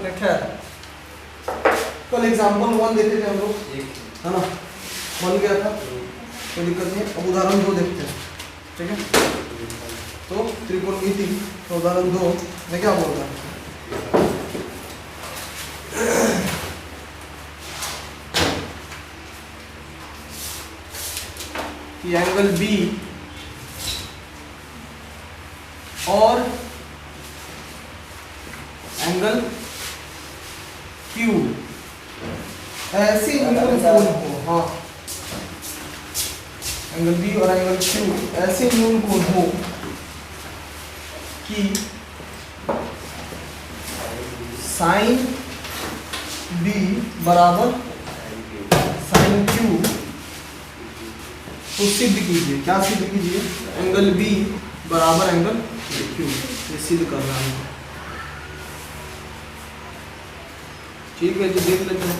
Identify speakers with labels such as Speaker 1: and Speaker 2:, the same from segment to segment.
Speaker 1: सकते हैं। खैर कल एग्जाम्पल 1 देखे थे हम लोग, है ना, बन गया था, कोई दिक्कत नहीं। अब उदाहरण 2 देखते हैं, ठीक है। तो त्रिकोणमिति तो उदाहरण 2 में क्या बोल रहा है कि एंगल B और एंगल Q ऐसे न्यून कोण हो, हाँ, एंगल B और एंगल Q ऐसे न्यून कोण हो कि साइन B बराबर साइन Q, तो सिद्ध कीजिए। क्या सिद्ध कीजिए? एंगल B बराबर एंगल Q, ये सिद्ध करना है। ठीक है, तो देख लेते हैं,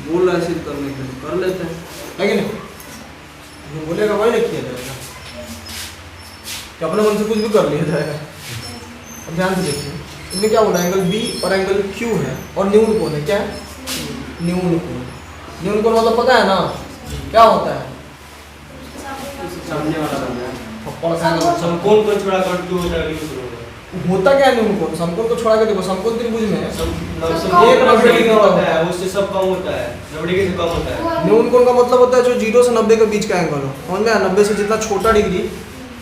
Speaker 1: बोल रहा है सिद्ध करने के लिए, कर लेते हैं, है कि नहीं? जो बोलेगा वही नहीं किया जाएगा, कि अपने मन से कुछ भी कर लिया जाएगा। अब ध्यान से देखिए, इसमें क्या बोला, एंगल B और एंगल Q है और न्यून कोण है। क्या है? न्यून कोण। न्यून कोण मतलब पता है ना क्या होता है?
Speaker 2: सामने वाला
Speaker 1: समकोण
Speaker 2: को छोड़ा कर क्यों होता है?
Speaker 1: होता क्या है न्यून कोण? समकोण को छोड़ा के देखो, समकोण त्रिभुज में
Speaker 2: एक 90 डिग्री होता है, उससे सब कम होता है, 90 डिग्री से कम होता है।
Speaker 1: न्यून कोण का मतलब होता है जो 0 से 90 के बीच का एंगल हो। समझ में आया? 90 से जितना छोटा डिग्री।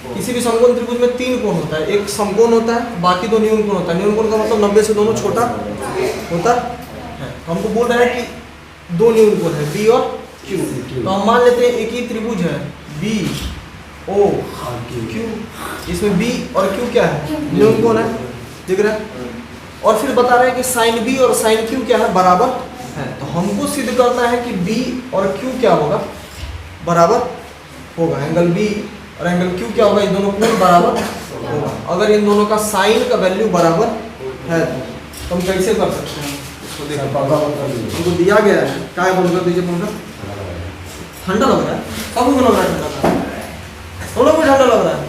Speaker 1: किसी भी समकोण त्रिभुज में 3 कोण होता है, एक समकोण होता है, बाकी 2 न्यून कोण होता है। न्यून कोण का मतलब 90 से दोनों छोटा होता है। हमको बोल रहे हैं कि 2 न्यून कोण है, B और Q। तो हम मान लेते हैं एक ही त्रिभुज है B O Q, इसमें B और Q क्या है? न्यून कोण है, दिख रहा है। और फिर बता रहे हैं कि साइन B और साइन Q क्या है? बराबर है। तो हमको सिद्ध करना है कि B और Q क्या होगा? बराबर होगा। एंगल B और एंगल Q क्या होगा? इन दोनों कोण बराबर होगा। अगर इन दोनों का साइन का वैल्यू बराबर है तो हम कैसे कर सकते हैं? इसको देखो, हमको दिया गया है, क्या बोल कर दीजिए पंखा। ठंडा लग रहा है, सबको लग रहा है ठंडा, हम लोग को ठंडा लग रहा है,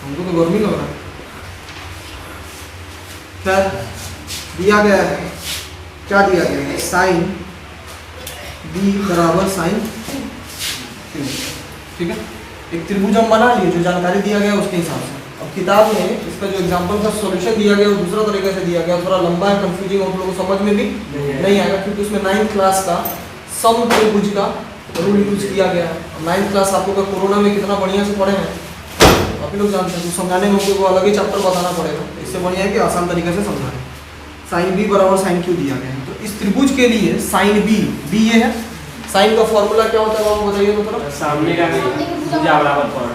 Speaker 1: हमको तो गर्मी लग रहा है। क्या दिया गया है? क्या दिया गया है? साइन B बराबर साइन Q, ठीक है। एक त्रिभुज हम बना लिए, जो जानकारी दिया गया उसके हिसाब से। अब किताब में इसका जो एग्जांपल का सॉल्यूशन दिया गया वो दूसरा तरीके से दिया गया, थोड़ा लंबा है, कंफ्यूजिंग, आप लोगों को समझ में भी नहीं आएगा, क्योंकि उसमें 9th क्लास का सम त्रिभुज का रूल यूज किया गया है। 9th क्लास आप लोग का कोरोना में कितना बढ़िया से पढ़े हैं, आप लोग जानते हैं। तो समझाने में हमको अलग ही चैप्टर बताना पड़ेगा, इससे बढ़िया है कि आसान तरीके से समझाएं। साइन B बराबर साइन Q दिया गया है, तो इस त्रिभुज के लिए साइन B ये है। साइन का फॉर्मूला क्या होता है वो बताइए तो थोड़ा।
Speaker 2: सामने का भुजा बराबर कोण,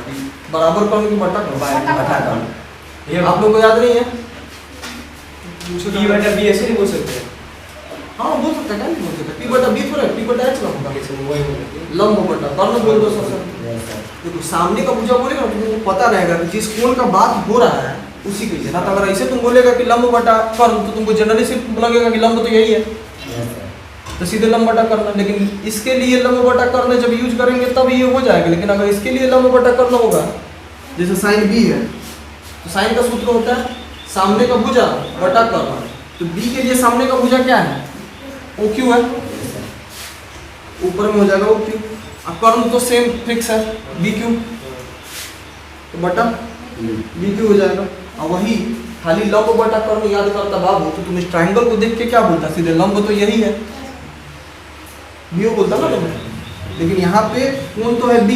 Speaker 1: बराबर कोण की बटा कोण।
Speaker 2: ये
Speaker 1: आप लोग को याद नहीं है?
Speaker 2: P बटा B ऐसे नहीं बोल सकते?
Speaker 1: हाँ बोल सकते हैं, क्या नहीं बोल सकते? P बटा B थोड़ा, P बटा H होगा, लंब बटा कर्ण बोल दो सबसे। देखो सामने का भुजा बोलेगा ना, तुमको पता रहेगा कि जिस कोण का बात हो रहा है उसी के लिए। ना तो अगर ऐसे तुम बोलेगा कि लंब बटा कर्ण, तो तुमको जनरली सिर्फ लगेगा कि लंब तो यही है, तो सीधे लंब बटा कर्ण। लेकिन इसके लिए लंब बटा कर्ण जब यूज करेंगे तब ये हो जाएगा। लेकिन अगर इसके लिए लंब बटा कर्ण होगा, जैसे साइन B है, तो साइन का सूत्र होता है सामने का भुजा बटा कर्ण। तो B के लिए सामने का भुजा क्या है? OQ है, ऊपर में हो जाएगा OQ। अब कर्ण तो सेम फिक्स है BQ, तो बटा BQ हो जाएगा। और वही खाली लंब बटा कर्ण याद करता बाबू, तो तुम इस ट्रायंगल को देख के क्या बोलता? सीधे लंब तो यही है, B बोलता ना तुम। लेकिन यहाँ पे कोण तो है B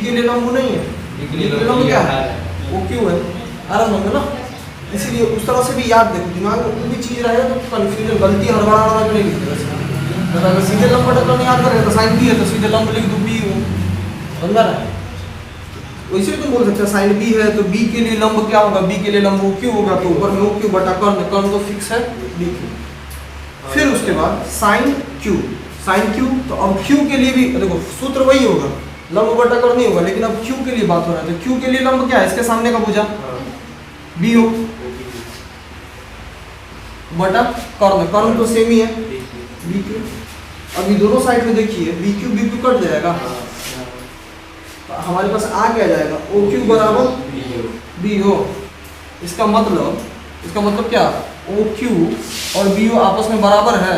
Speaker 1: के लिए लंब नहीं है, B के लिए लंब क्या है? OQ है, आराम होगा ना। इसीलिए उस तरह से भी याद देखो, दिमाग में कोई भी चीज रहेगा तो कंफ्यूजन, गलती हड़बड़ाना नहीं लिखेगा। अगर सीधे लंब बटा कर्ण याद करेगा तो साइन B है, तो सीधे लंब लिख दो B हो, समझ रहा है? वैसे तुम बोल सकते हो साइन B है तो B के लिए लंब क्या होगा? B के लिए लंब OQ होगा, तो ऊपर में OQ बटा कर्ण, कर्ण तो फिक्स है BQ। फिर उसके बाद साइन Q, तो अब Q के लिए भी देखो सूत्र वही होगा, लंब बटा कर्ण नहीं होगा। लेकिन अब Q के लिए बात हो रहा है, तो Q के लिए लंब क्या है? इसके सामने का भुजा B हो बटा कर्ण, कर्ण तो सेम ही है BQ। अब ये दोनों साइड में देखिए BQ कट जाएगा, तो हमारे पास आ क्या जाएगा? OQ बराबर B हो। इसका मतलब इसका मतलब क्या, ओ क्यू और बी ओ आपस में बराबर है।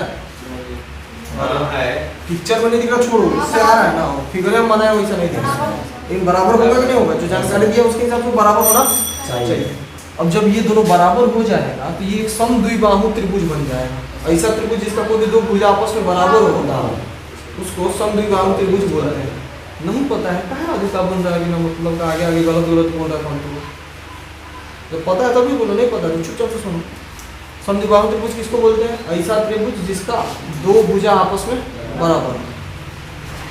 Speaker 2: है
Speaker 1: पिक्चर में नहीं दिख रहा, छोड़ो, इससे आ रहा है ना, फिगर में बनाया वैसा नहीं दिख रहा, लेकिन बराबर होगा कि नहीं होगा, जो जानकारी दिया उसके हिसाब से बराबर होना चाहिए। अब जब ये दोनों बराबर हो जाएगा तो ये एक समद्विबाहु त्रिभुज बन जाएगा। ऐसा त्रिभुज जिसका कोई दो भुजा आपस में बराबर होता है उसको समद्विबाहु त्रिभुज बोलते हैं। नहीं पता है कहाँ आगे का बन रहा है, बिना मतलब का आगे आगे गलत गलत बोल रहा है। जब पता है तभी बोलो, नहीं पता तो चुपचाप से सुनो। समद्विबाहु त्रिभुज किसको बोलते हैं, ऐसा त्रिभुज जिसका दो भुजा आपस में बराबर है,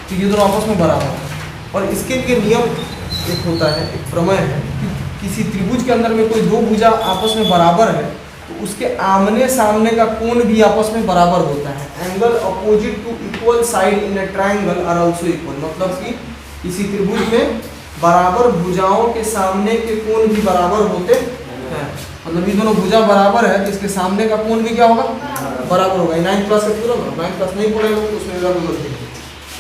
Speaker 1: तो ये दोनों आपस में बराबर है। और इसके लिए नियम एक होता है, एक प्रमेय है कि किसी त्रिभुज के अंदर में कोई दो भुजा आपस में बराबर है तो उसके आमने सामने का कोण भी आपस में बराबर होता है। Angle opposite to equal side in a triangle are also equal, मतलब कि किसी त्रिभुज में बराबर भुजाओं के सामने के कोण भी बराबर होते हैं। मतलब ये दोनों भुजा बराबर है तो इसके सामने का कोण भी क्या होगा, बराबर होगा। 9 क्लास का पूरा 9 क्लास नहीं पढ़े लोग, उसमें गलती है।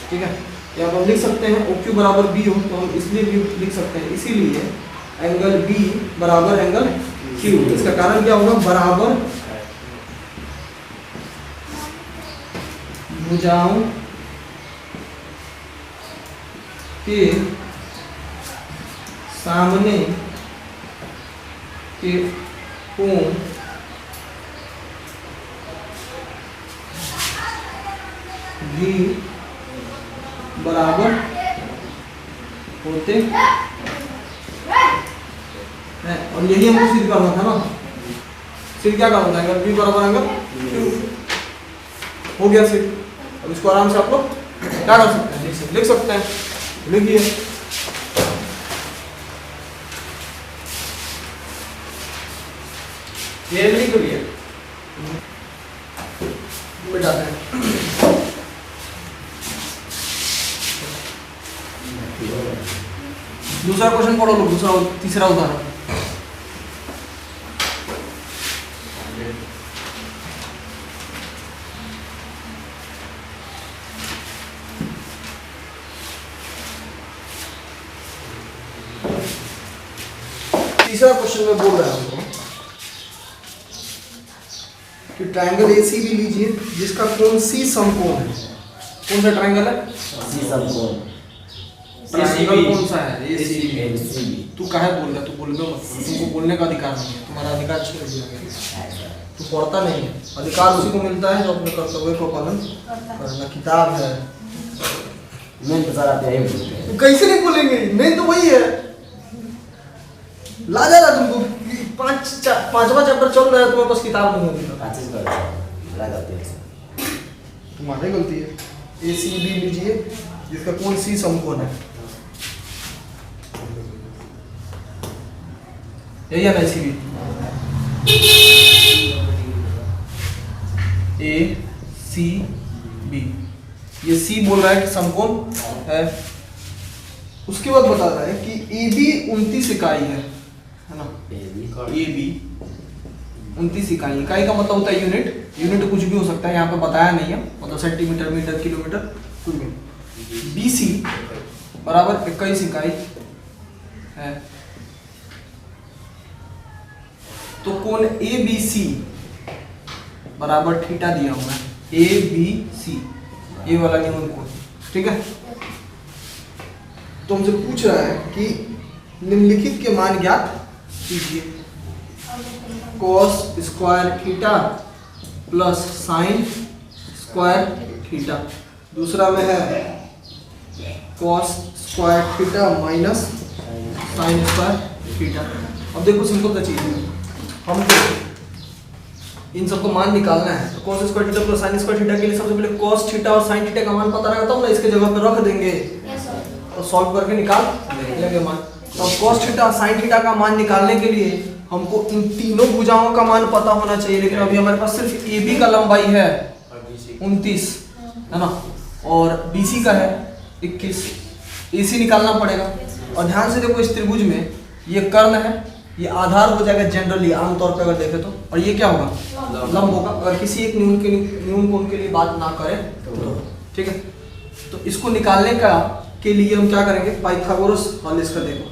Speaker 1: ठीक है, या हम लिख सकते हैं ओ क्यू बराबर बी हो, तो हम इसलिए भी लिख सकते हैं, इसीलिए एंगल बी बराबर एंगल क्यू। इसका कारण क्या होगा, बराबर भुजाओं के सामने के कोण भी बराबर होते हैं। और यही हमको सिद्ध करना था ना, सिद्ध क्या करना था, एंगल बी बराबर एंगल क्यू हो गया सिद्ध। अब इसको आराम से आप लोग क्या कर सकते हैं, लिख सकते हैं, लिखिए।
Speaker 2: क्लियरली करिए,
Speaker 1: मिटाते हैं। दूसरा क्वेश्चन पढ़ो लो, दूसरा तीसरा उदाहरण। तीसरा क्वेश्चन में बोल रहा है हमको कि ट्रायंगल एसीबी लीजिए जिसका कोण सी समकोण है। कौन सा ट्रायंगल है,
Speaker 3: सी समकोण
Speaker 1: ट्रायंगल कौन सा है, एसीबी।
Speaker 3: एसीबी।
Speaker 1: तू काहे बोल रहा है, तू बोलबे मत, तुमको बोलने का अधिकार नहीं है, तुम्हारा अधिकार छीन लिया गया। तू पढ़ता नहीं है, अधिकार उसी को मिलता है जो अपने कर्तव्य को पालन करना। किताब है,
Speaker 3: मैं तो सर आप यही बोलते हैं।
Speaker 1: तो कैसे नहीं बोलेंगे, नहीं तो वही है। ला जा रहा तुमको, पांचवा चैप्टर चल रहा है, तुम्हारे पास किताब नहीं होगी,
Speaker 3: काचिस कर लगा गलती है।
Speaker 1: तुम्हारी गलती है। एसीबी लीजिए जिसका कोण सी समकोण है, यही है ना एसीबी। ए सी बी, ये सी बोल रहा है कि समकोण है। उसके बाद बता रहा है कि ए बी 29 इकाई है ना, ए बी 29 इकाई। इकाई का मतलब होता है यूनिट, यूनिट कुछ भी हो सकता है, यहाँ पे बताया नहीं है, मतलब सेंटीमीटर, मीटर, किलोमीटर, कुछ भी। बी सी बराबर 21 इकाई है। तो कोण ए बी सी बराबर थीटा दिया हुआ है, ए बी सी, ये वाला न्यून कोण। ठीक है, तो हमसे पूछ रहा है कि निम्नलिखित के मान ज्ञात कीजिए। cos square theta plus sine square theta. दूसरा में है cos square theta minus sine square theta. अब देखो सिंपल सा चीज है, हमको इन सबको मान निकालना है। तो cos square theta plus sine square theta के लिए सबसे पहले cos थीटा और साइन थीटा का मान पता रहेगा तब ना इसके जगह पे रख देंगे और सॉल्व करके निकाल लेंगे मान। तो अब cos थीटा और साइन थीटा का मान निकालने के लिए हमको इन तीनों भुजाओं का मान पता होना चाहिए, लेकिन अभी हमारे पास सिर्फ ए बी का लंबाई है 29 है ना, और BC का है 21। AC निकालना पड़ेगा। और ध्यान से देखो, इस त्रिभुज में ये कर्ण है, ये आधार हो जाएगा जनरली, आमतौर पे अगर देखें तो, और ये क्या होगा, लंब होगा। अगर किसी एक न्यून कोण के लिए बात ना करें तो ठीक है। तो इसको निकालने का के लिए हम क्या करेंगे, पाइथागोरस। हाँ इसका देखो,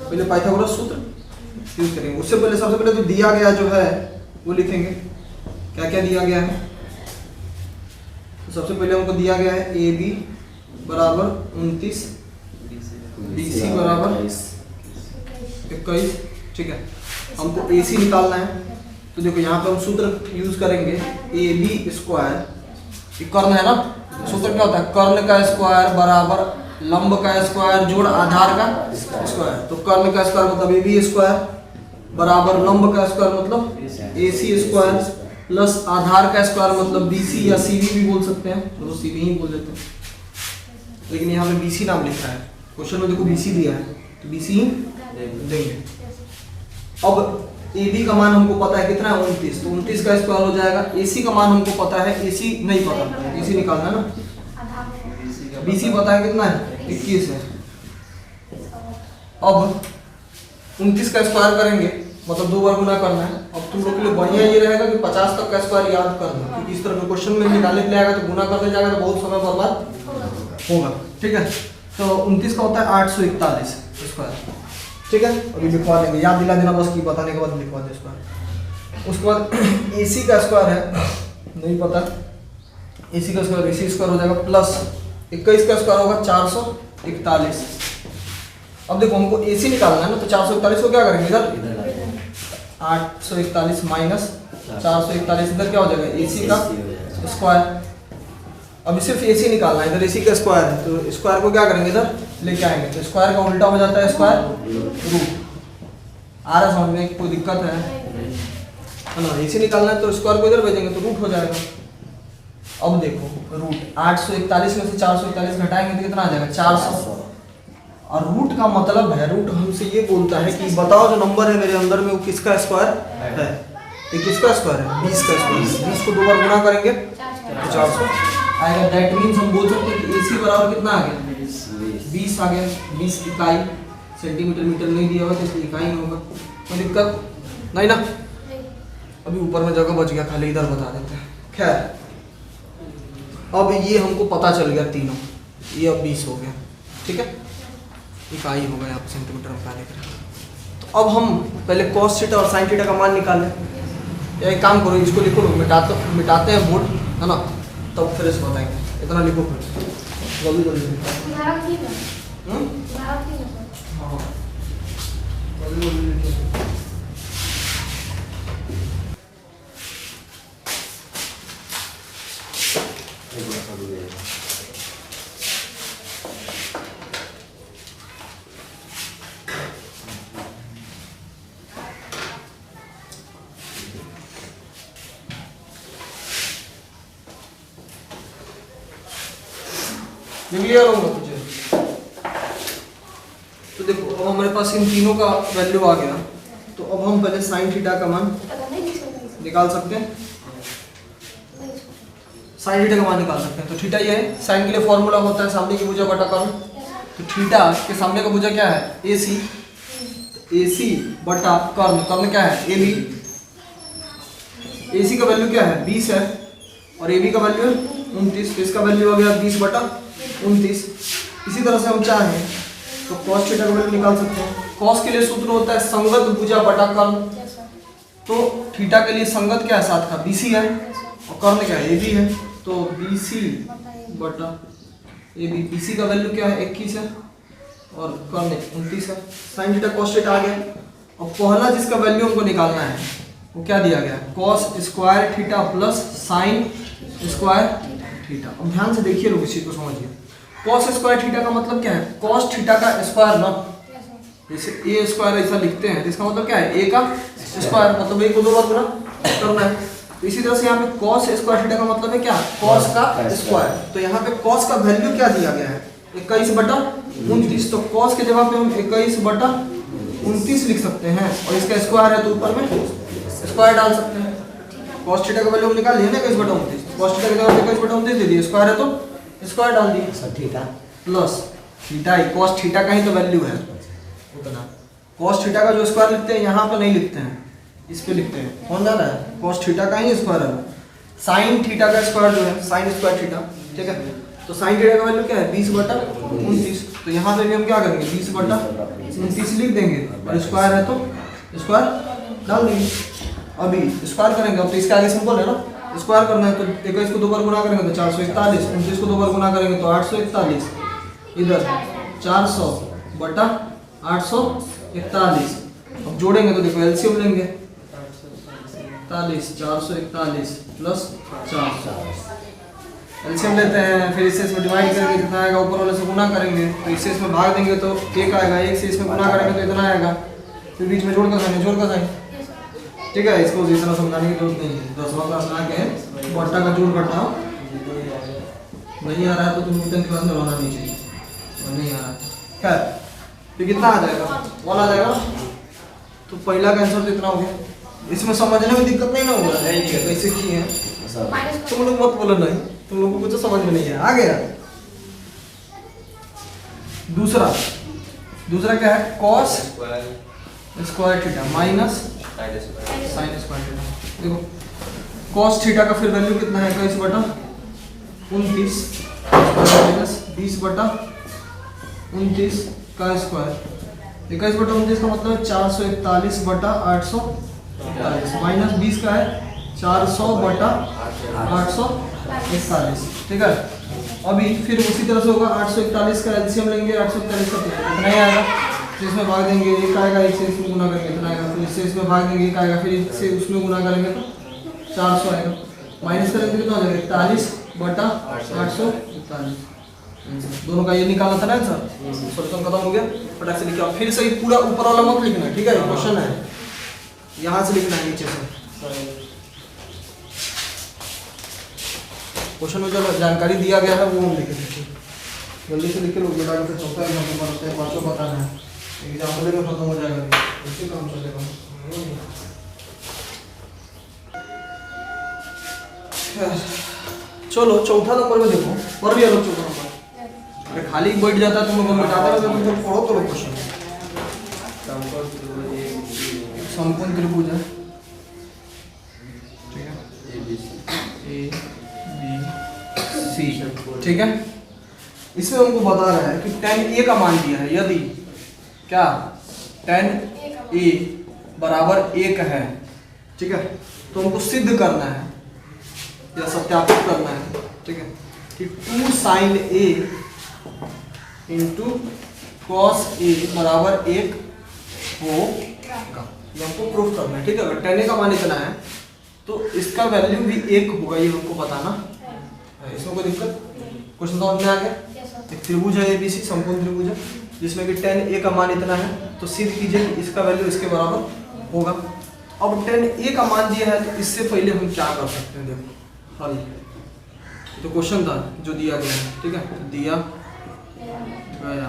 Speaker 1: पहले पाइथागोरस सूत्र यूज करेंगे। उससे पहले सबसे पहले तो दिया गया जो है वो लिखेंगे, क्या क्या दिया गया है। तो सबसे पहले हमको दिया गया है ए बी बराबर 29, बी सी बराबर 21, ठीक है। हमको ए सी निकालना है, तो देखो यहाँ पे हम सूत्र यूज करेंगे ए बी स्क्वायर, कर्ण है ना, सूत्र क्या होता है, कर्ण का स्क्वायर बराबर लंब का स्क्वायर जोड़ आधार का स्क्वायर। तो कर्ण का स्क्वायर मतलब ए बी स्क्वायर बराबर लंब का स्क्वायर मतलब ए सी स्क्वायर प्लस आधार का स्क्वायर मतलब बी सी या सी बी भी बोल सकते हैं, तो सी बी ही बोल देते हैं, लेकिन यहाँ पे बी सी नाम लिखा है क्वेश्चन में, देखो बी सी दिया है तो बी सी ही देंगे। अब ए बी का मान हमको पता है कितना है 29, तो 29 का स्क्वायर हो जाएगा। ए सी का मान हमको पता है, ए सी नहीं पता, ए सी निकालना है ना, बी सी पता है कितना है 21 है। अब 29 का स्क्वायर करेंगे मतलब 2 बार गुना करना है। अब तुम लोग के लिए बढ़िया ये रहेगा कि 50 तक का स्क्वायर याद करना, क्योंकि इस तरह के क्वेश्चन में निकालने के लिए आएगा तो गुना करने जाएगा तो बहुत समय बर्बाद होगा, ठीक है। तो 29 का होता है 841 स्क्वायर, ठीक है। अभी लिखवा देंगे, याद दिला देना बस, की बताने के बाद लिखवा दे स्क्वायर। उसके बाद ए सी का स्क्वायर है नहीं पता, ए सी का स्क्वायर ए सी स्क्वायर हो जाएगा प्लस 21 का स्क्वायर होगा 441। अब देखो हमको ए सी निकालना है ना, तो 441 को क्या करेंगे इधर 841 माइनस 441, इधर क्या हो जाएगा ए सी का स्क्वायर। अभी सिर्फ ए सी निकालना है, इधर ए सी का स्क्वायर है तो स्क्वायर को क्या करेंगे इधर लेके आएंगे, तो स्क्वायर का उल्टा हो जाता है स्क्वायर रूट। आ रहा समझ में, कोई दिक्कत है ना, ए सी निकालना है तो स्क्वायर को इधर भेजेंगे तो रूट हो जाएगा। अब देखो रूट 841 में से 441 घटाएंगे तो कितना आ जाएगा 400, और रूट का मतलब है, रूट हमसे ये बोलता है कि बताओ जो नंबर है मेरे अंदर में वो किसका स्क्वायर है, ये किसका स्क्वायर है 20 का स्क्वायर। 20 को 2 बार गुना करेंगे तो 400 आएगा। दैट मींस हम बोल सकते हैं कि AC बराबर कितना आ गया 20 आ गया। 20 इकाई, सेंटीमीटर मीटर नहीं दिया हुआ तो इसलिए इकाई में होगा, कोई दिक्कत नहीं ना। अभी ऊपर में जगह बच गया खाली, इधर बता देते हैं। खैर अब ये हमको पता चल गया तीनों, ये अब 20 हो गया, ठीक है, इकाई हो गया, आप सेंटीमीटर में निकाले करें। तो अब हम पहले कॉस थीटा और साइन थीटा का मान निकालें, या एक काम करो इसको लिखो, मिटाते हैं बोर्ड है ना, तब फिर इसको बताएंगे। इतना लिखो फिर जल्दी जल्दी। हाँ जल्दी जल्दी लिखो। क्लियर होगा तुझे? तो देखो अब हमारे पास इन तीनों का वैल्यू आ गया, तो अब हम पहले साइन थीटा का मान निकाल सकते हैं। साइन थीटा का मान निकाल सकते हैं, तो थीटा ये है, साइन के लिए फॉर्मूला होता है सामने की भुजा बटा कर्ण। तो थीटा के सामने का भुजा क्या है AC, AC बटा कर्ण, कर्ण क्या है AB। AC का वैल्यू क्या है 20 है और AB का वैल्यू है 29, तो इसका वैल्यू आ गया 20 बटा 29। इसी तरह से हम चाहें तो cos थीटा का वैल्यू निकाल सकते हैं। cos के लिए सूत्र होता है संगत भुजा बटा कर्ण, तो थीटा के लिए संगत क्या है साथ का BC है और कर्ण क्या है AB है, तो BC बटा AB। BC का वैल्यू क्या है 21 है और कर्ण 29 है। साइन थीटा cos थीटा आ गया। अब पहला जिसका वैल्यू हमको निकालना है वो क्या दिया गया है cos square theta plus sine square theta. अब ध्यान से देखिए लोग, इसी को समझिए। cos स्क्वायर थीटा का मतलब क्या है cos थीटा का स्क्वायर ना, जैसे a स्क्वायर ऐसा लिखते हैं, इसका मतलब क्या है a का स्क्वायर, मतलब a को 2 बार गुना करना है। तो इसी तरह से यहाँ पे cos स्क्वायर थीटा का मतलब है क्या cos का स्क्वायर। तो यहाँ पे cos का वैल्यू क्या दिया गया है 21 बटा 29, तो cos के जगह पे हम 21 बटा 29 लिख सकते हैं, और इसका स्क्वायर है तो ऊपर में स्क्वायर डाल सकते हैं। cos थीटा का वैल्यू हम निकाल लिया ना 21 बटा 29, cos थीटा की जगह 21 बटा 29 दे दिए, स्क्वायर है तो स्क्वायर डाल दिए।
Speaker 3: थीटा
Speaker 1: प्लस थीटा ही cos थीटा का ही तो वैल्यू है उतना। cos थीटा का जो स्क्वायर लिखते हैं यहाँ पे नहीं लिखते हैं, इस पे लिखते हैं, कौन जाना है cos थीटा का ही स्क्वायर है। साइन थीटा का स्क्वायर जो है साइन स्क्वायर थीटा, ठीक है। तो साइन थीटा का वैल्यू क्या है 20 बटा 29, तो यहाँ पे भी हम क्या करेंगे 20 बटा 29 लिख देंगे और स्क्वायर है तो स्क्वायर डाल देंगे। अभी स्क्वायर करेंगे, अब तो इसके आगे सिंपल है ना, स्क्वायर करना है तो 21 को 2 बार गुना करेंगे तो 441, 29 को 2 बार गुना करेंगे तो 841, इधर 400 बटा 841। अब जोड़ेंगे तो देखो एलसीएम लेंगे, 41 441 प्लस 400 एलसीएम लेते हैं, फिर इससे इसमें डिवाइड करेंगे कितना आएगा, ऊपर वाले से गुना करेंगे तो इससे इसमें भाग देंगे तो 1 आएगा, 1 से इसमें गुना करेंगे तो इतना आएगा, फिर बीच में जोड़ कर जाएंगे। ठीक है, इसको इस तरह समझाने की जरूरत नहीं है। 10वां क्लास में आके बट्टा का जोड़ घटाओ नहीं आ रहा है तो तुम न्यूटन क्लास में लाना नहीं चाहिए, और नहीं आ रहा है खैर, तो कितना आ जाएगा 1 आ जाएगा। तो पहला का आंसर तो इतना हो गया। इसमें समझने में दिक्कत नहीं ना हो रहा है कैसे किए हैं, तुम लोग मत बोलो नहीं, तुम लोगों को कुछ समझ में नहीं है। आ गया दूसरा क्या है, cos square theta minus sine square theta. देखो कॉस थीटा का फिर वैल्यू कितना है, 21 बटा 29 माइनस 20 बटा 29 का स्क्वायर। 21 बटा 29 का मतलब 441 बटा 841 माइनस 20 का है 400 बटा 841। ठीक है, अभी फिर उसी तरह से होगा, 841 का एलसीएम लेंगे, 841 का इतना ही आएगा, फिर इसमें भाग देंगे, एक आएगा, एक से इसमें गुना करेंगे इतना आएगा, फिर इससे इसमें भाग देंगे, एक आएगा, फिर इससे उसमें गुना करेंगे तो 400 आएगा, माइनस करेंगे कितना हो जाएगा 41 बटा 841। दोनों का ये निकालना था ना सर, सॉल्यूशन खत्म हो गया, फटाक से लिखिए। अब फिर से ही पूरा ऊपर वाला मत लिखना, ठीक है, क्वेश्चन है यहाँ से लिखना है नीचे से। क्वेश्चन में जो जानकारी दिया गया है वो हम लिखेंगे, जल्दी से लिखे लोग, बेटा फिर चौथा एग्जाम्पल बनते हैं, पाँचों बताना है, एग्जाम्पल में खत्म हो जाएगा, इसी काम चलेगा। चलो चौथा नंबर में देखो, पर भी अलग चौथा नंबर, अरे खाली बैठ जाता है तुम लोग मिटाते रहो, तुम लोग पढ़ो तो लोग क्वेश्चन। समकोण त्रिभुज है, ठीक है, ए बी सी, ठीक है, इसमें हमको बता रहा है कि tan a का मान दिया है, यदि क्या tan a बराबर 1 है, ठीक है, तो हमको सिद्ध करना है या सत्यापित करना है, ठीक है, कि 2 sin a into cos a बराबर 1 होगा, ये हमको प्रूफ करना है। ठीक है, अगर tan a का मान इतना है तो इसका वैल्यू भी 1 होगा, ये हमको बताना है। इसमें कोई दिक्कत, क्वेश्चन समझ में आ गया। एक त्रिभुज है ABC, समकोण त्रिभुज है, जिसमें कि tan a का मान इतना है, तो सिद्ध कीजिए कि इसका वैल्यू इसके बराबर होगा। अब tan a का मान दिया है तो इससे पहले हम क्या कर सकते हैं, देखो हल, तो क्वेश्चन था जो दिया गया है, ठीक है, दिया गया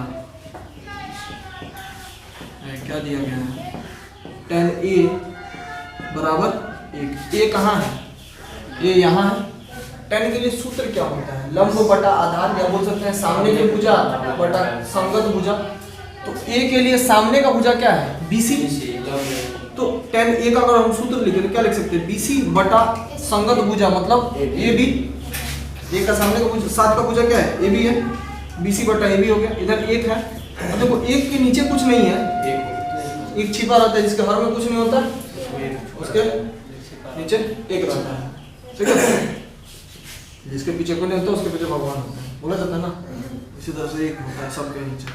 Speaker 1: क्या दिया गया है, tan a बराबर 1, a कहाँ है, a यहाँ है। tan के लिए सूत्र क्या होता है, लंब बटा आधार, या बोल सकते हैं सामने की भुजा बटा संगत भुजा। तो a के लिए सामने का भुजा क्या है, BC, तो tan a का अगर हम सूत्र लिखें तो क्या लिख सकते हैं, BC बटा संगत भुजा मतलब AB, a का सामने का भुजा, साथ का भुजा क्या है, AB है, BC बटा AB हो गया, इधर 1 है, और देखो 1 के नीचे कुछ नहीं है, एक छिपा रहता है जिसके हर में कुछ नहीं होता, उसके नीचे 1 रहता है, ठीक है, जिसके पीछे कोई नहीं होता उसके पीछे भगवान होता है, बोला जाता है ना, इसी तरह से 1 होता है सबके नीचे,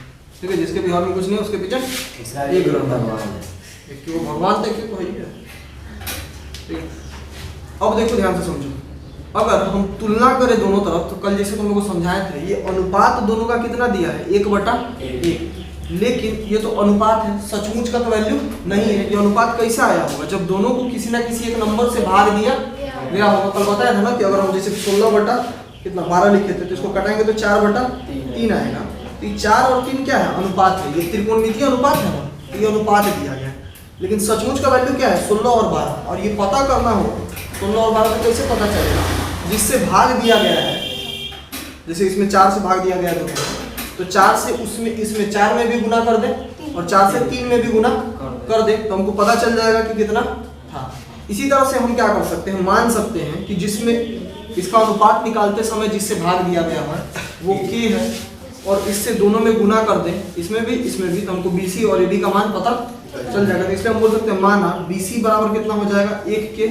Speaker 1: ठीक है, जिसके भी हर में कुछ नहीं है उसके पीछे 1 रहता है, एक वो भगवान तक तो है, ठीक है। अब देखो ध्यान से समझो, अगर हम तुलना करें दोनों तरफ, तो कल जैसे तुम लोगों को समझाए थे, ये अनुपात दोनों का कितना दिया है, 1/1, लेकिन ये तो अनुपात है, सचमुच का तो वैल्यू नहीं है। ये अनुपात कैसे आया होगा, जब दोनों को किसी ना किसी एक नंबर से भाग दिया गया होगा। कल बताया था ना कि अगर हम जैसे 16 बटा कितना 12 लिखे थे, तो इसको कटाएंगे तो 4/3 आएगा, तो ये 4 और 3 क्या है, अनुपात है, ये त्रिकोणमितीय अनुपात है ना, ये अनुपात दिया गया है। लेकिन सचमुच का वैल्यू क्या है, 16 और 12, और ये पता करना हो 16 और 12 को कैसे पता चलेगा, जिससे भाग दिया गया है, जैसे इसमें 4 से भाग दिया गया है, तो 4 से उसमें इसमें 4 में भी गुना कर दे, और 4 से 3 में भी गुना कर दे, तो हमको पता चल जाएगा कि कितना था। इसी तरह से हम क्या कर सकते हैं, मान सकते हैं कि जिसमें इसका अनुपात निकालते समय जिससे भाग दिया गया है वो k है, और इससे दोनों में गुना कर दें, इसमें भी, तो हमको BC और AB का मान पता चल जाएगा। तो इसलिए हम बोल सकते हैं माना BC बराबर कितना हो जाएगा 1K।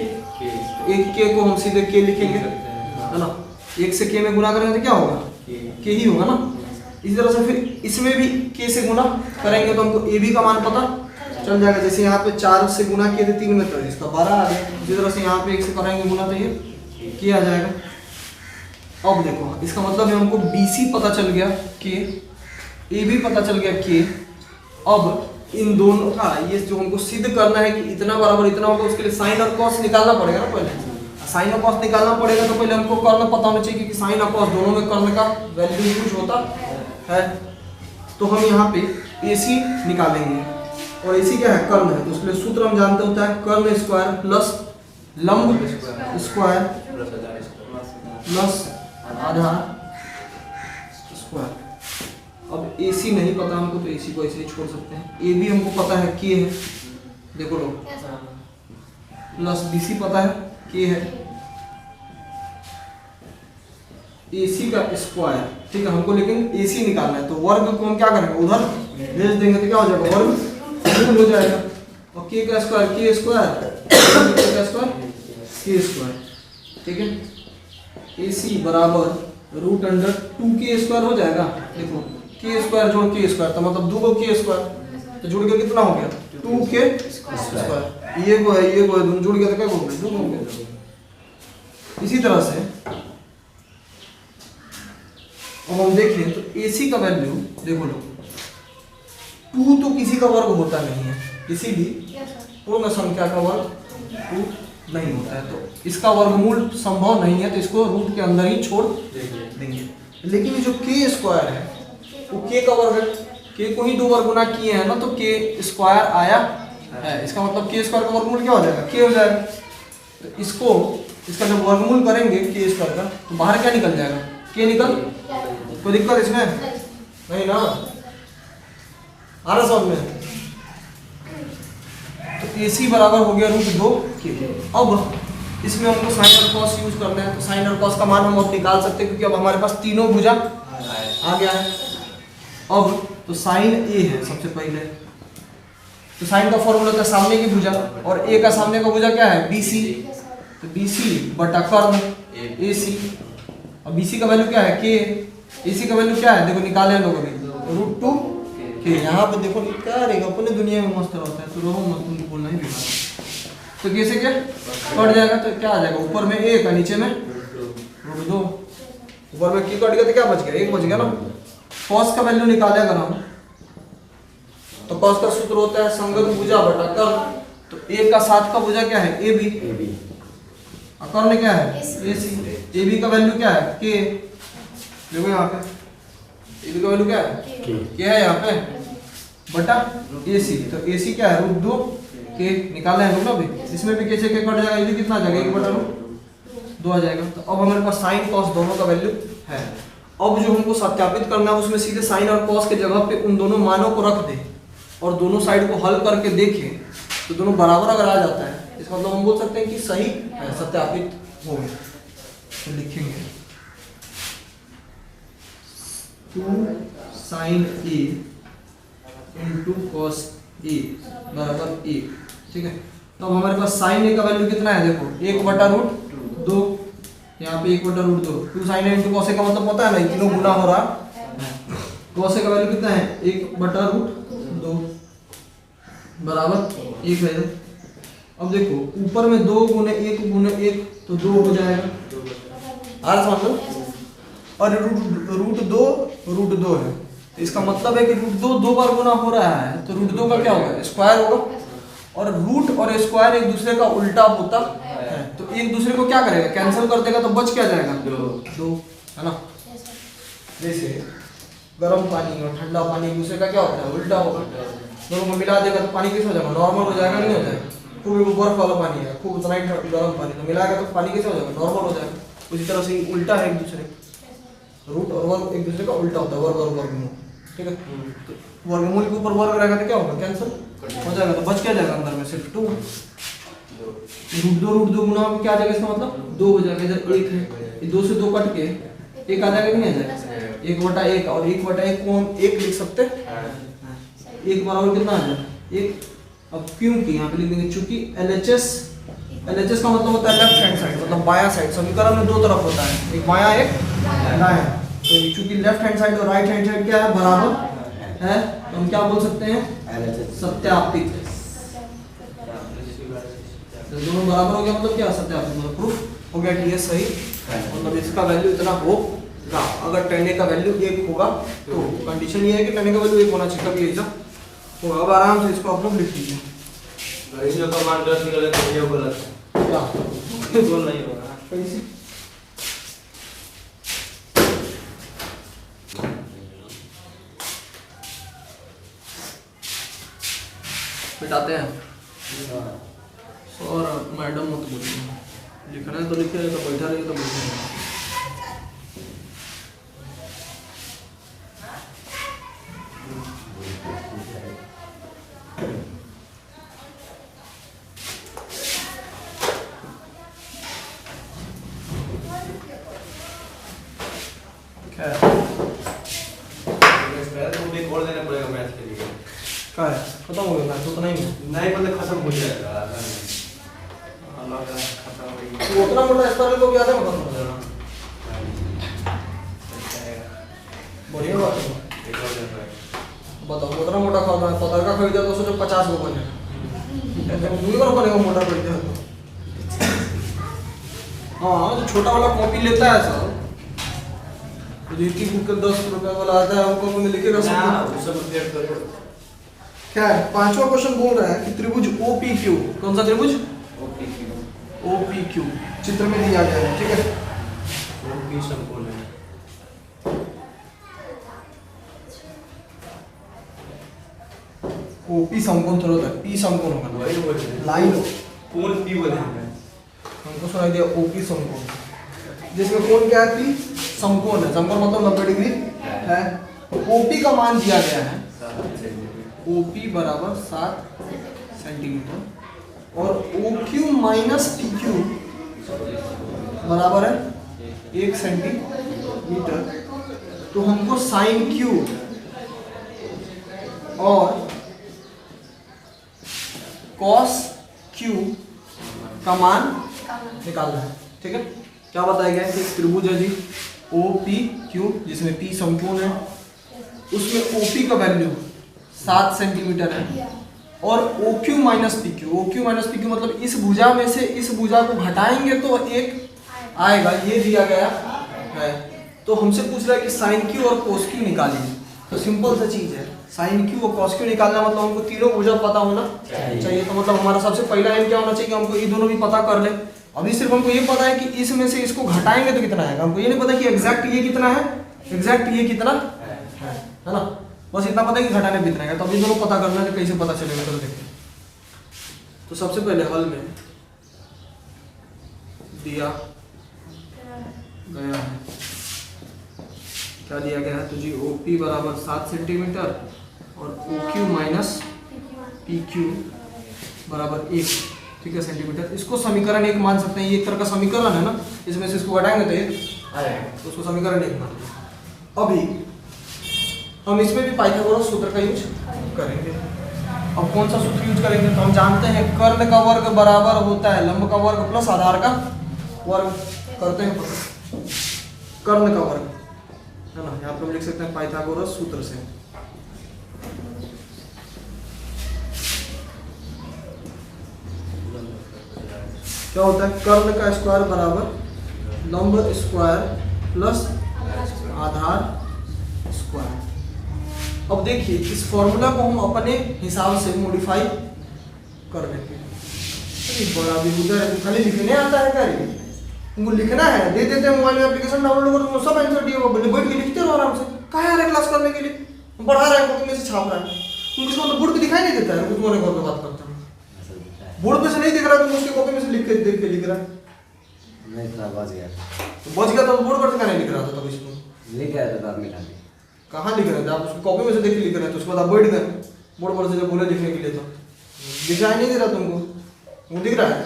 Speaker 1: 1K को हम सीधे K लिखेंगे, है ना। 1 से K में गुना करेंगे तो क्या होगा, K ही होगा ना। इसी तरह से फिर इसमें भी K से गुना करेंगे तो हमको AB का मान पता चल जाएगा। जैसे यहाँ पे 4 से गुना किए थे 3 में तो इसका 12 आ गया। इसी तरह से यहाँ पे 1 से करेंगे गुना तो ये K आ जाएगा। अब देखो इसका मतलब है हमको BC पता चल गया K, AB पता चल गया K। अब इन दोनों का ये जो हमको सिद्ध करना है कि इतना बराबर इतना होगा, उसके लिए साइन और कॉस निकालना पड़ेगा ना। पहले साइन और कॉस निकालना पड़ेगा तो पहले हमको कर्ण पता होना चाहिए कि साइन और कॉस दोनों में कर्ण का वैल्यू कुछ होता है। तो हम यहाँ पे AC निकालेंगे और AC क्या है, कर्ण है। तो उसके लिए सूत्र हम जानते होता है कर्ण स्क्वायर प्लस लंब स्क्वायर प्लस आधार स्क्वायर। अब AC नहीं पता हमको तो AC को ऐसे ही छोड़ सकते हैं। AB हमको पता है K है, देखो लो, प्लस BC पता है K है, AC का स्क्वायर, ठीक है। हमको लेकिन AC निकालना है तो वर्ग को हम क्या करेंगे, उधर भेज देंगे तो क्या हो जाएगा, वर्ग मूल हो जाएगा। और K का स्क्वायर K स्क्वायर, K का स्क्वायर K स्क्वायर, ठीक है। AC बराबर रूट अंडर 2K स्क्वायर हो जाएगा। देखो K स्क्वायर जोड़ K स्क्वायर तो मतलब 2 K स्क्वायर, तो जुड़ के कितना हो गया 2K स्क्वायर। ये को है दोनों जुड़ गया तो क्या हो गया 2 हो गया। इसी तरह से अब हम देखें तो AC का वैल्यू देखो लो, 2 तो किसी का वर्ग होता नहीं है, किसी भी पूर्ण संख्या का वर्ग 2 नहीं होता है, तो इसका वर्गमूल संभव नहीं है, तो इसको रूट के अंदर ही छोड़ देंगे। लेकिन जो K स्क्वायर है वो K का वर्ग है, K को ही 2 बार गुना किए हैं ना, तो K स्क्वायर आया है। इसका मतलब K स्क्वायर का वर्गमूल क्या हो जाएगा, K हो जाएगा। तो इसका जब वर्गमूल करेंगे K स्क्वायर का तो बाहर क्या निकल जाएगा, K निकल। कोई दिक्कत इसमें नहीं ना, आ रहा समझ में। तो AC बराबर हो गया √2K। अब इसमें हमको साइन और कॉस यूज करना है, तो साइन और कॉस का मान हम अब निकाल सकते हैं क्योंकि अब हमारे पास तीनों भुजा आ गया है। अब तो साइन A है सबसे पहले, तो साइन का फॉर्मूला होता है सामने की भुजा, और A का सामने का भुजा क्या है BC, तो BC बटा कर्ण AC। और BC का वैल्यू क्या है K, AC का वैल्यू क्या है देखो निकाले लोगों ने √2K। यहाँ पे देखो क्या रहेगा, अपने दुनिया में मस्त रहता है, तो रहो मत, तुमको बोलना ही बेकार। तो कैसे क्या कट जाएगा, तो क्या आ जाएगा, ऊपर में 1 और नीचे में √2। ऊपर में K कट गया तो क्या बच गया, 1 बच गया ना। कॉस का वैल्यू निकाले अगर हम, तो कॉस का सूत्र होता है संगत भुजा बटा कर्ण। तो A का 7 का भुजा क्या है AB, और कर्ण क्या है AC। AB का वैल्यू क्या है K, देखो यहाँ पे AB का वैल्यू क्या है K है यहाँ पे, बटा AC। तो AC क्या है √2K निकाला है लोग अभी। इसमें भी कैसे K कट जाएगा, ये भी कितना आ जाएगा 1 बटा √2 आ जाएगा। तो अब हमारे पास साइन कॉस दोनों का वैल्यू है। अब जो हमको सत्यापित करना है उसमें सीधे साइन और कॉस के जगह पे उन दोनों मानों को रख दे और दोनों साइड को हल करके देखें, तो दोनों बराबर अगर आ जाता है इसका मतलब हम बोल सकते हैं कि सही है, सत्यापित हो गया। तो लिखेंगे 2 sin A into cos A बराबर 1, ठीक है। तो अब हमारे पास साइन A का वैल्यू कितना है देखो 1 बटा √2, यहाँ पे 1 बटा √2। 2 sin A into cos A का मतलब पता है ना, तीनों गुना हो रहा है। कॉस A का वैल्यू कितना है 1 बटा √2 बराबर 1 है। अब देखो ऊपर में 2 गुने 1 तो 2 हो जाएगा, आ रहा समझ लो। और √2 है, तो इसका मतलब है कि √2 2 बार गुना हो रहा है, तो √2 का क्या होगा स्क्वायर होगा। और रूट और स्क्वायर एक दूसरे का उल्टा होता है, तो एक दूसरे को क्या करेगा कैंसिल कर देगा, तो बच क्या जाएगा 2, है ना। जैसे गर्म पानी और ठंडा पानी एक दूसरे का क्या होता है उल्टा होगा, दोनों को मिला देगा तो पानी कैसे हो जाएगा नॉर्मल हो जाएगा, नहीं हो जाएगा। खूब बर्फ वाला पानी है, खूब उतना ही गर्म पानी, तो मिलाएगा तो पानी कैसे हो जाएगा नॉर्मल हो जाएगा। उसी तरह से उल्टा है एक दूसरे, रूट और वर्ग एक दूसरे का उल्टा होता है, वर्ग और वर्गमूल, ठीक है। तो वर्गमूल के ऊपर वर्ग रहेगा तो क्या होगा कैंसिल हो जाएगा, तो बच क्या जाएगा अंदर में सिर्फ 2। √2 गुना में क्या आ जाएगा, इसका मतलब 2 हो जाएगा। इधर 1 है, ये 2 से 2 कट के 1 आ जाएगा, नहीं आ जाएगा 1 बटा 1, और 1 बटा 1 को हम 1 लिख सकते हैं। 1 बराबर कितना आ जाएगा 1, अब क्योंकि यहाँ पे लिख देंगे चूंकि LHS का मतलब होता है लेफ्ट हैंड साइड, मतलब बायां साइड। समीकरण में दो तरफ होता है, एक बायां एक दायां। तो चूंकि लेफ्ट हैंड साइड और राइट हैंड साइड क्या है, बराबर है, तो हम क्या बोल सकते हैं, सत्यापित। तो दोनों बराबर हो गया मतलब क्या, सत्यापित, मतलब प्रूफ हो गया कि ये सही, मतलब इसका वैल्यू इतना होगा। अगर tan A का वैल्यू 1 होगा तो कंडीशन ये है कि tan A का वैल्यू 1 होना चाहिए, तभी ऐसा होगा। अब आराम से इसको आप लोग लिख लीजिए।
Speaker 2: इसमें कमांड 10 निकले तो ये गलत है,
Speaker 1: क्या
Speaker 2: बोल नहीं होगा
Speaker 1: कैसे, बिठाते हैं और मैडम मत बोलिए, लिखना है तो लिखे, तो बैठा रहिए तो बैठे।
Speaker 2: तो भी खोल देना पड़ेगा मैथ के लिए।
Speaker 1: क्या है, खत्म हो गया मैथ, उतना ही है।
Speaker 2: नहीं मतलब खत्म हो जाएगा, खत्म हो गया।
Speaker 1: तो उतना मोटा स्पेलिंग को भी याद है, खत्म हो जाएगा। बढ़िया बात है। बताओ उतना मोटा खाना है, पतर का खरीदा तो सोचो 50 को बने, दूरी पर बनेगा मोटा खरीदे तो। हाँ जो छोटा वाला कॉपी लेता है सर, रीति बुक के 10 रुपए वाला आता है, हमको में लिखेगा सब अपडेट करो। क्या है, पांचवा क्वेश्चन बोल रहा है कि त्रिभुज OPQ, कौन सा त्रिभुज, OPQ चित्र में दिया गया है, ठीक है।
Speaker 2: OP समकोण है,
Speaker 1: OP समकोण थोड़ा होता है, P समकोण होगा,
Speaker 2: वही बोले
Speaker 1: लाइन
Speaker 2: कोण P बोले हैं।
Speaker 1: हमको सुनाई दिया OP समकोण, जिसमें कोण क्या है, P समकोण है, समकोण मतलब 90 डिग्री है। OP का मान दिया गया है, OP बराबर 7 सेंटीमीटर और OQ माइनस PQ बराबर है 1 सेंटीमीटर। तो हमको साइन Q और कॉस Q का मान निकालना है, ठीक है। क्या बताया गया है कि त्रिभुज है जी OPQ, जिसमें P समकोण है, उसमें OP का वैल्यू 7 सेंटीमीटर है और OQ माइनस PQ मतलब इस भुजा में से इस भुजा को घटाएंगे तो एक आएगा, ये दिया गया है। तो हमसे पूछ रहा है कि साइन Q और कोस Q निकालिए। तो सिंपल सा चीज है, साइन Q और कॉस Q निकालना मतलब हमको तीनों भुजा पता होना चाहिए। तो मतलब हमारा सबसे पहला एम क्या होना चाहिए कि हमको ये दोनों भी पता कर ले। अभी सिर्फ हमको ये पता है कि इसमें से इसको घटाएंगे तो कितना आएगा, हमको ये नहीं पता कि एग्जैक्ट ये कितना है, एग्जैक्ट ये कितना है ना, बस इतना पता है कि घटाने कितना है। तो अभी दोनों पता करना है, तो कैसे पता चलेगा चलो देखते हैं। तो सबसे पहले हल में दिया गया है, क्या दिया गया है, तो जी OP बराबर 7 सेंटीमीटर और OQ माइनस PQ बराबर 1, ठीक है, सेंटीमीटर। इसको समीकरण 1 मान सकते हैं, ये एक तरह का समीकरण है ना, इसमें से इसको घटाएंगे तो 1 आएगा, तो उसको समीकरण 1 मान लेंगे। अभी हम इसमें भी पाइथागोरस सूत्र का यूज करेंगे। अब कौन सा सूत्र यूज करेंगे, तो हम जानते हैं कर्ण का वर्ग बराबर होता है लंब का वर्ग प्लस आधार का वर्ग, करते हैं पता, कर्ण का वर्ग है ना, यहाँ पे हम लिख सकते हैं पाइथागोरस सूत्र से। क्या होता है, कर्ण का स्क्वायर बराबर लंब स्क्वायर प्लस आधार स्क्वायर। अब देखिए इस फॉर्मूला को हम अपने हिसाब से मॉडिफाई कर लेंगे। बड़ा बेहुदा है, खाली लिखने आता है क्या, तुमको लिखना है, दे देते हैं मोबाइल में एप्लीकेशन डाउनलोड करो, सब आंसर दिए होगा, बैठ के लिखते रहो आराम से। कहाँ आ रहा है क्लास करने के लिए, पढ़ा रहा है, कॉपी में से छाप रहा है, तुमको इसका मतलब बोर्ड पे दिखाई नहीं देता है, कुछ मोने कॉल पे बात करते हैं, बोर्ड पे से नहीं दिख रहा, तुम उसकी कॉपी में से लिख के देख के लिख रहा है,
Speaker 3: नहीं था बच गया,
Speaker 1: तो बच गया तो बोर्ड पर से नहीं लिख रहा था, तब इसको
Speaker 3: लिख गया था बाद मिटा दी,
Speaker 1: कहाँ लिख रहे थे आप, उसकी कॉपी में से देख के लिख रहे हैं, तो उसके बाद आप बैठ गए बोर्ड पर से जब बोले लिखने के लिए, तो दिखाई नहीं दे रहा तुमको, वो दिख रहा है।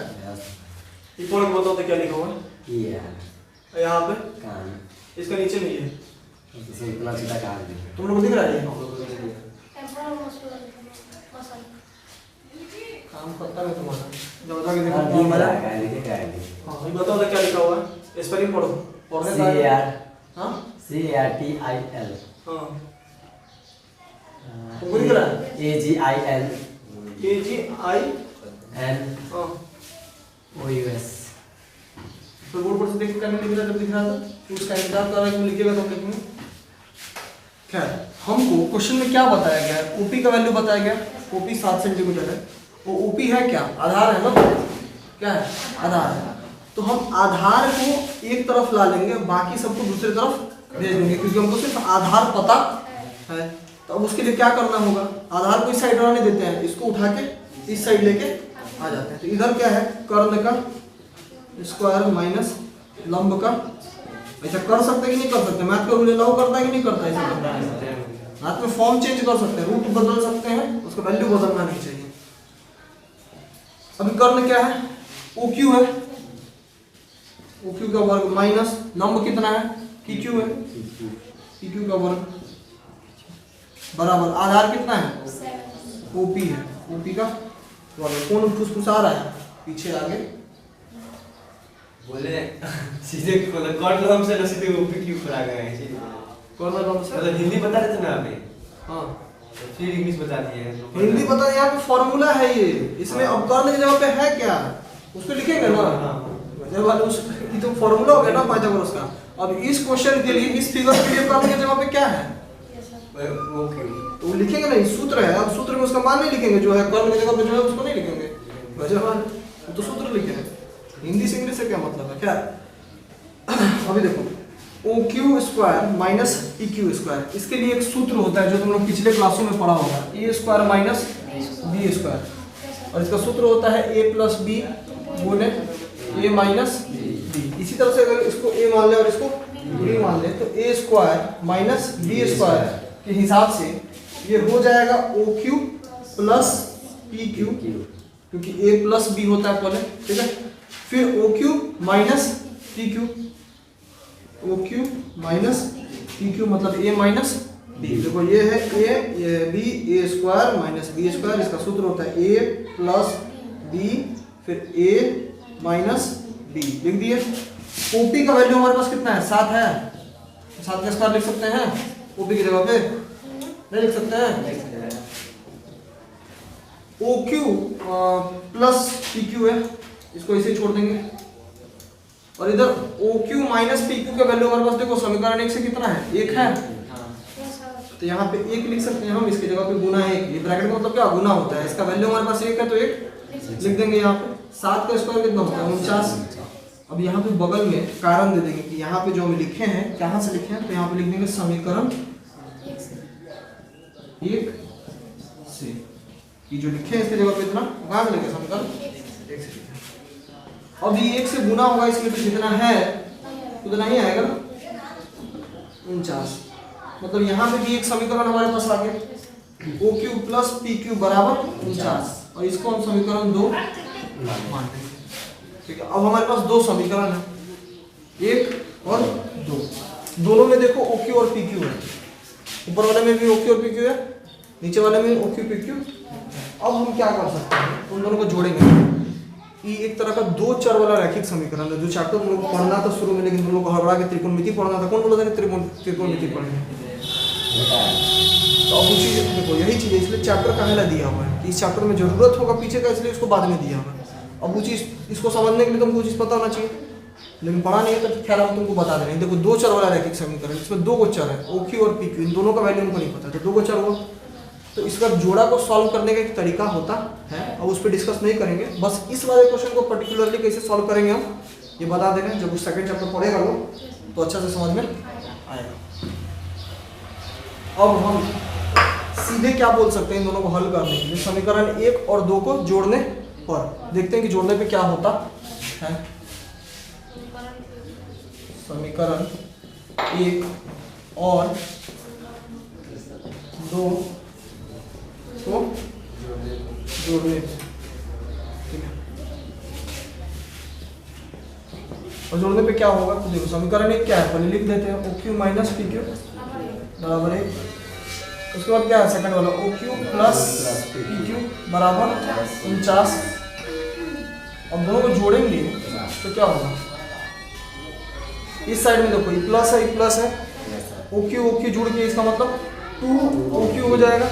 Speaker 1: ये थोड़ा बताओ तो क्या लिखा हुआ है,
Speaker 3: ये है
Speaker 1: यहाँ पे
Speaker 3: कान,
Speaker 1: इसका नीचे नहीं है,
Speaker 3: इसे इतना सीधा कान दे,
Speaker 1: तुम लोग को दिख रहा है ये? काम करता है तुम्हारा, जाओ जाके देखो
Speaker 3: हाँ,
Speaker 1: कौन
Speaker 3: लिख
Speaker 1: है।
Speaker 3: रहा है, लिखे क्या है?
Speaker 1: हाँ ये बताओ तो क्या लिखा हुआ है, स्पेलिंग पढ़ो, पढ़ने का हाँ
Speaker 3: CARTIL
Speaker 1: हाँ तुमको दिख रहा है
Speaker 3: AGIN
Speaker 1: AGIN हाँ
Speaker 3: OUS।
Speaker 1: तो बोर्ड पर से देख के करने लिख रहा है, जब दिख रहा था तो उसका इंतजार कर रहा है कि लिखेगा तो हम लिखेंगे। खैर हमको क्वेश्चन में क्या बताया गया है, ओपी का वैल्यू बताया गया, ओपी 7 सेंटीमीटर है, वो ओपी है क्या, आधार है ना, क्या है आधार है, तो हम आधार को एक तरफ ला लेंगे, बाकी सबको दूसरी तरफ भेज देंगे, क्योंकि हमको सिर्फ आधार पता है। तो अब उसके लिए क्या करना होगा, आधार को इस साइड रहने देते हैं, इसको उठा के इस साइड लेके आ जाते हैं। तो इधर क्या है, कर्ण का स्क्वायर माइनस लंब का, ऐसा कर सकते कि नहीं कर सकते, मैथ का रूल अलाउ करता है कि नहीं करता है, ऐसा करता है। मैथ में फॉर्म चेंज कर सकते हैं, रूट बदल सकते हैं, उसका वैल्यू बदलना नहीं चाहिए। अभी कर्ण क्या है, ओ क्यू है, ओ क्यू का वर्ग माइनस लंब कितना है, पी क्यू है, पी क्यू का वर्ग बराबर आधार कितना है, ओपी है, ओपी का वर्ग। कौन फुसफुसा रहा है पीछे आगे,
Speaker 2: बोले सीधे कौन नाम से ना सीधे ओपी क्यों पर आ गए हैं सीधे,
Speaker 1: कौन नाम से,
Speaker 2: मतलब हिंदी बता रहे थे ना आपने,
Speaker 1: हाँ
Speaker 2: तो फिर इंग्लिश बता दिए हैं।
Speaker 1: हिंदी पता, यहाँ पे फॉर्मूला है ये, इसमें अब कर्ण की जगह पे है क्या, उसको लिखेंगे ना, जब वाले उस ये तो फॉर्मूला हो गया ना पाइथागोरस का। अब इस क्वेश्चन के लिए, इस फिगर के लिए कर्ण की जगह पे क्या है,
Speaker 2: ओके
Speaker 1: तो वो लिखेंगे नहीं, सूत्र है, अब सूत्र में उसका मान नहीं लिखेंगे, जो है कर्ण की जगह पे जो है उसको नहीं लिखेंगे, वजहवान वो तो सूत्र लिखे हैं। हिंदी से इंग्लिश से क्या मतलब है, क्या अभी देखो O Q square minus P Q square, इसके लिए एक सूत्र होता है जो तुम लोग पिछले क्लासों में पढ़ा होगा, ए स्क्वायर माइनस बी स्क्वायर, और इसका सूत्र होता है ए प्लस बी गुणे ए माइनस बी। इसी तरह से अगर इसको ए मान ले और इसको बी मान ले, तो A square minus B square के हिसाब से ये हो जाएगा O Q plus P Q, क्योंकि ए प्लस बी होता है पहले, ठीक है, फिर O Q minus P Q, O Q minus P Q मतलब ए माइनस बी। देखो ये है ए, ये B, A square minus B square, इसका सूत्र होता है ए प्लस बी फिर ए माइनस बी, लिख दिए। ओपी का वैल्यू हमारे पास कितना है, 7 है, 7 का स्क्वायर लिख सकते हैं ओपी की जगह पे, नहीं लिख सकते हैं। O Q plus P Q है, इसको इसे छोड़ देंगे, और इधर O Q minus P Q का वैल्यू हमारे पास देखो समीकरण 1 से कितना है, 1 है, तो यहाँ पे 1 लिख सकते हैं हम, इसकी जगह पे गुना 1, ये ब्रैकेट में मतलब क्या गुना होता है, इसका वैल्यू हमारे पास 1 है तो 1 लिख देंगे यहाँ पे। 7 का स्क्वायर कितना होता है, 49। अब यहाँ पे बगल में कारण दे देंगे कि यहाँ पे जो हम लिखे हैं कहाँ से लिखे हैं, तो यहाँ पे लिख देंगे समीकरण 1 से, ये जो लिखे हैं इसके जगह पे इतना कहाँ से लिखे, समीकरण 1 से लिखे। अब ये 1 से गुना होगा, इसलिए तो जितना है उतना ही आएगा ना, 49। मतलब यहाँ पे भी एक समीकरण हमारे पास आ गया, O Q plus P Q बराबर 49, और इसको हम समीकरण 2 मानते हैं। ठीक है, अब हमारे पास 2 समीकरण है, 1 और 2, दोनों में देखो ओ क्यू और पी क्यू है, ऊपर वाले में भी ओ क्यू और पी क्यू है, नीचे वाले में ओ क्यू पी क्यू। अब हम क्या कर सकते हैं, उन दोनों को जोड़ेंगे। ये एक तरह का 2 चर वाला रैखिक समीकरण है, जो चैप्टर तुम लोग को पढ़ना था शुरू में, लेकिन तुम लोग को हड़बड़ा के त्रिकोणमिति पढ़ना था। कौन बोला था कि त्रिकोणमिति पढ़नी, तो अब उसी देखो यही चीज़ है, इसलिए चैप्टर कहाँ ला दिया हुआ है कि इस चैप्टर में जरूरत होगा पीछे का, इसलिए इसको बाद में दिया हुआ है। अब वो चीज़ इसको समझने के लिए तुमको चीज़ पता होना चाहिए, लेकिन पढ़ा नहीं है तो खैर हम तुमको बता दे रहे हैं। देखो 2 चर वाला रैखिक समीकरण, इसमें 2 चर है, ओ क्यू और पी क्यू, इन दोनों का वैल्यू हमको नहीं पता, तो 2 चर हुआ, तो इसका जोड़ा को सॉल्व करने का एक तरीका होता है, अब उस पर डिस्कस नहीं करेंगे। बस इस वाले क्वेश्चन को पर्टिकुलरली कैसे सॉल्व करेंगे हम ये बता दे रहे हैं, जब उस सेकंड चैप्टर पढ़ेगा लोग तो अच्छा से समझ में आएगा। अब हम सीधे क्या बोल सकते हैं इन दोनों को हल करने के लिए, समीकरण 1 और 2 को जोड़ने पर देखते हैं कि जोड़ने पे क्या होता है। समीकरण 1 और 2 को जोड़ने, ठीक है, और जोड़ने पे क्या होगा, तो देखो समीकरण 1 क्या है, पहले लिख देते हैं, O Q minus P Q बराबर 1 उसके बाद क्या है सेकंड वाला O Q plus P Q बराबर 49। अब दोनों को जोड़ेंगे तो क्या होगा, इस साइड में देखो ये प्लस है, ये प्लस है, ओ क्यू जुड़ के इसका मतलब 2 ओ क्यू हो जाएगा,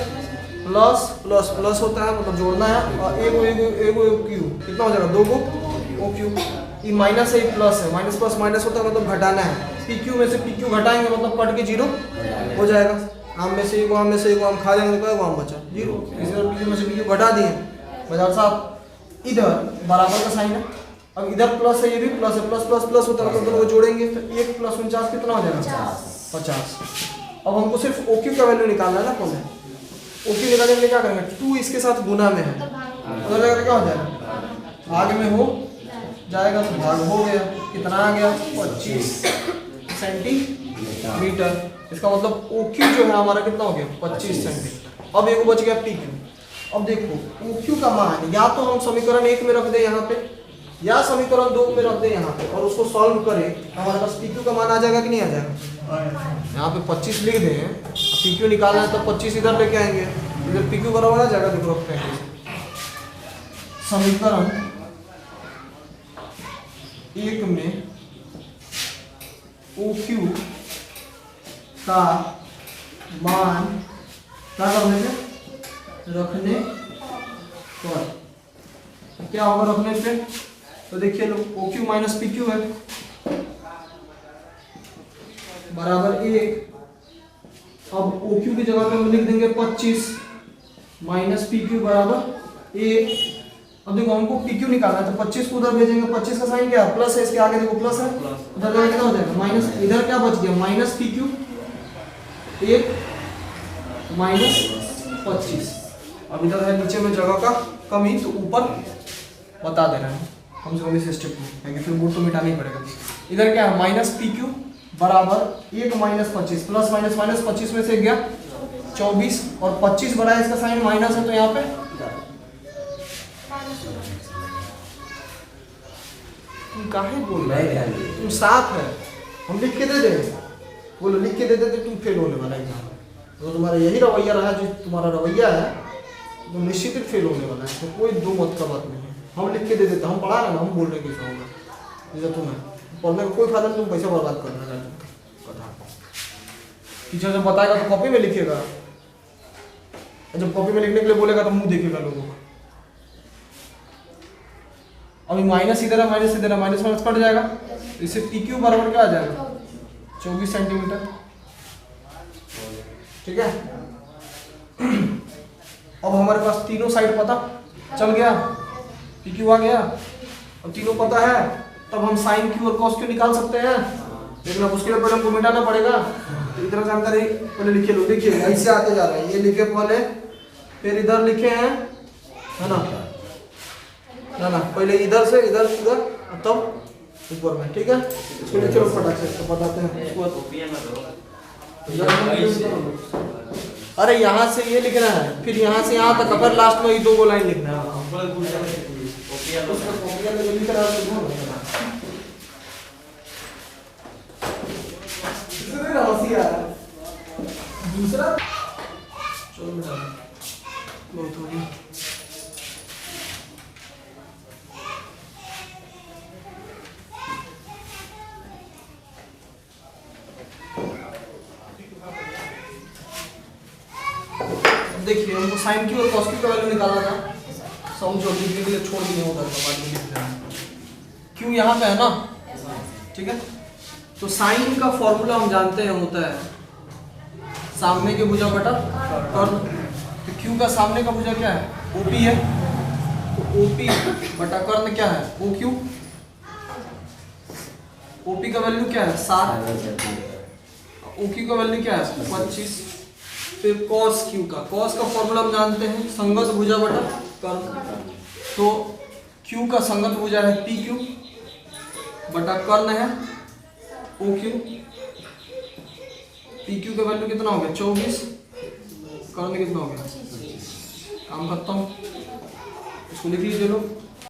Speaker 1: प्लस प्लस प्लस होता है मतलब जोड़ना है, और एक ओ क्यू कितना हो जाएगा 2 को ओ क्यू। ये माइनस है, ये प्लस है, माइनस प्लस माइनस होता है मतलब घटाना है, पी क्यू में से पी क्यू घटाएंगे मतलब कट के 0 हो जाएगा। आम में से एक आम में से एक आम खा जाएंगे तो क्या आम बचा 0, इसी तरह पी क्यू में से पी क्यू घटा दिए। बाजार साहब इधर बराबर का साइन है, अब इधर प्लस है, ये भी प्लस है, प्लस प्लस प्लस होता है मतलब दोनों को जोड़ेंगे तो 1 + 49 कितना हो जाएगा 50। अब हमको सिर्फ ओ क्यू का वैल्यू निकालना है ना, कौन है ओ क्यू निकालने के लिए क्या करेंगे 2 इसके साथ गुना में है, उधर जाकर क्या हो जाएगा भाग में हो जाएगा तो भाग हो गया, कितना आ गया 25 सेंटीमीटर। इसका मतलब ओ क्यू जो है हमारा कितना हो गया 25 सेंटीमीटर। अब एक बच गया पी क्यू। अब देखो ओ क्यू का मान या तो हम समीकरण 1 में रख दें यहाँ पे, या समीकरण 2 में रख दें यहाँ पे और उसको सॉल्व करें, हमारे पास पी क्यू का मान आ जाएगा कि नहीं आ जाएगा। यहाँ पे 25 लिख दें, पी क्यू निकालना है तो 25 इधर लेके आएंगे, इधर पी क्यू बराबर आ जाएगा। देखो रखते हैं समीकरण 1 में ओ क्यू का मान क्या करने पे रखने पर क्या होगा रखने पे, तो देखिए लो O Q minus P Q है बराबर 1। अब ओ क्यू की जगह पे हम लिख देंगे 25 माइनस पी क्यू बराबर 1। अब देखो हमको पी क्यू निकालना है तो 25 को उधर भेजेंगे, 25 का साइन क्या है प्लस है, इसके आगे देखो प्लस है, उधर जाके कितना हो जाएगा माइनस, इधर क्या बच गया माइनस पी क्यू 1 माइनस 25। अब इधर है नीचे में जगह का कमी तो ऊपर बता दे रहे हैं कम से कम इस स्टेप में, क्योंकि फिर बोर्ड तो मिटाना ही पड़ेगा। इधर क्या है माइनस पी क्यू बराबर 1 माइनस 25, प्लस माइनस माइनस 25 में से गया 24 और 25 बड़ा है, इसका साइन माइनस है तो यहाँ पे तुम काहे बोल रहे हो, तुम साथ है, हम लिख के दे दें, बोलो लिख के दे देते तुम फेल होने वाला एग्जाम। तो तुम्हारा यही रवैया रहा, जो तुम्हारा रवैया है तो निश्चित ही फेल होने वाला है, तो कोई दो मत का बात नहीं है। हम लिख के दे देते, हम पढ़ा रहे ना, हम बोल रहे कैसा होगा, जैसा तुम्हें पढ़ने का कोई फायदा नहीं, तुम पैसा बर्बाद करना है। टीचर जब बताएगा तो कॉपी में लिखिएगा, जब कॉपी में लिखने के लिए बोलेगा तो मुंह देखेगा लोगों का। अभी माइनस इधर है, माइनस इधर है, माइनस माइनस कट जाएगा, इससे पी क्यू बराबर क्या आ जाएगा 24 सेंटीमीटर। ठीक है, अब हमारे पास तीनों साइड पता चल गया, पी क्यू आ गया, अब तीनों पता है, तब हम साइन क्यू और कॉस क्यू निकाल सकते हैं। लेकिन अब उसके लिए पहले हमको मिटाना पड़ेगा, तो इधर जानकारी पहले लिखे लो। देखिए ऐसे आते जा रहे हैं, ये लिखे पहले, फिर इधर लिखे हैं, है ना ना पहले इधर से इधर इधर तब ऊपर में। ठीक है, इसको लिखे लो फटाक से, तो बताते हैं। अरे यहाँ से ये लिखना है, फिर यहाँ से यहाँ तक, फिर लास्ट में ये 2 लाइन लिखना है। दूसरा चलो बहुत हो गया। देखिए हमको साइन क्यू और कॉस क्यू का वैल्यू निकालना था, सम छोड़ लिखने के लिए छोड़ दिए होगा तो बाद में लिख देना। क्यू यहाँ पे है ना, ठीक है, तो साइन का फॉर्मूला हम जानते हैं होता है सामने के भुजा बटा कर्ण। तो क्यू का सामने का भुजा क्या है ओपी है, तो ओपी बटा कर्ण क्या है ओ क्यू। ओपी का वैल्यू क्या है 7, ओ क्यू का वैल्यू क्या है 25। फिर cos q का, cos का फॉर्मूला हम जानते हैं संगत भुजा बटा कर्ण, तो q का संगत भुजा है पी क्यू बटा कर्ण है ओ क्यू। पी क्यू का वैल्यू कितना हो गया 24, कर्ण कितना हो गया, काम खत्म, इसको लिख लीजिए लोग।